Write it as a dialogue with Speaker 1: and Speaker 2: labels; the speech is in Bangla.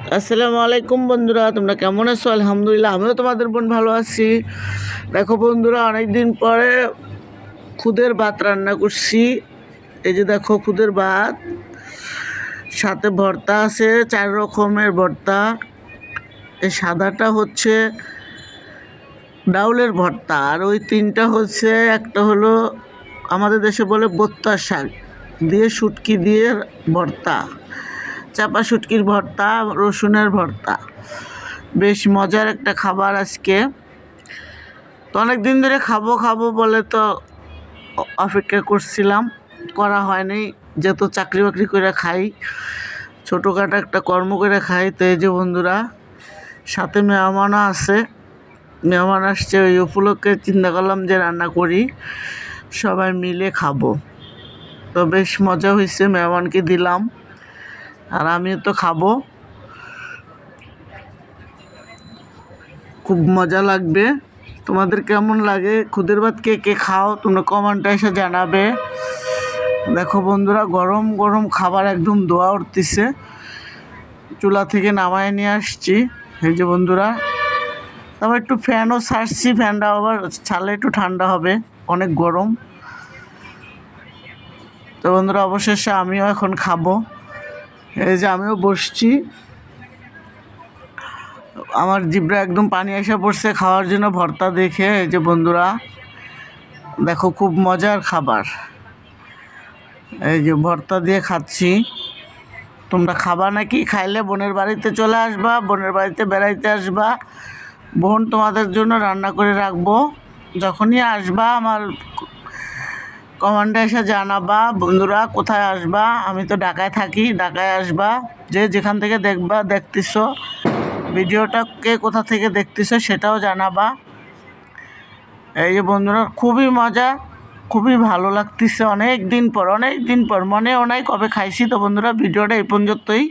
Speaker 1: আসসালামু আলাইকুম বন্ধুরা, তোমরা কেমন আছো? আলহামদুলিল্লাহ, আমিও তোমাদের বোন ভালো আছি। দেখো বন্ধুরা, অনেক দিন পরে খুদের ভাত রান্না করছি। এই যে দেখো খুদের ভাত, সাথে ভর্তা আছে, 4 রকমের ভর্তা। এই সাদাটা হচ্ছে ডাউলের ভর্তা, আর ওই 3টা হচ্ছে, একটা হলো আমাদের দেশে বলে বোত্তা শাক দিয়ে শুটকি দিয়ে ভর্তা, চাপা শুটকির ভর্তা, রসুনের ভর্তা। বেশ মজার একটা খাবার আজকে। তো অনেক দিন ধরে খাবো খাবো বলে তো অপেক্ষা করছিলাম, করা হয়নি। যেহেতু চাকরি বাকরি করে খাই, ছোটোখাটো একটা কর্ম করে খাই, তো এই যে বন্ধুরা, সাথে মেহমানও আছে, মেহমান আসছে, ওই উপলক্ষে চিন্তা করলাম যে রান্না করি, সবাই মিলে খাবো। তো বেশ মজা হয়েছে, মেহমানকে দিলাম আর আমিও তো খাবো। খুব মজা লাগবে। তোমাদের কেমন লাগে খুদের ভাত, কে কে খাও তোমরা কমেন্টে এসে জানাবে। দেখো বন্ধুরা, গরম গরম খাবার একদম ধোয়া উঠতেছে, চুলা থেকে নামায় নিয়ে আসছি। এই যে বন্ধুরা, তারপর একটু ফ্যানও ছাড়ছি, ফ্যানটা আবার ছাড়লে একটু ঠান্ডা হবে, অনেক গরম। তো বন্ধুরা, অবশেষে আমিও এখন খাবো। এই যে আমিও বসছি, আমার জিভটা একদম পানি এসে পড়ছে খাওয়ার জন্য ভর্তা দেখে। এই যে বন্ধুরা দেখো, খুব মজার খাবার। এই যে ভর্তা দিয়ে খাচ্ছি। তোমরা খাবা নাকি? খাইলে বোনের বাড়িতে চলে আসবা, বোনের বাড়িতে বেড়াইতে আসবা, বোন তোমাদের জন্য রান্না করে রাখবো। যখনই আসবা আমার কমেন্টে এসে জানাবা বন্ধুরা কোথায় আসবা। আমি তো ঢাকায় থাকি, ঢাকায় আসবা। যে যেখান থেকে দেখতেছো ভিডিওটা, কে কোথা থেকে দেখতেছো সেটাও জানাবা। এই যে বন্ধুরা, খুবই মজা, খুবই ভালো লাগতেছে। অনেক দিন পর মনেও নাই কবে খাইছি। তো বন্ধুরা, ভিডিওটা এই পর্যন্তই।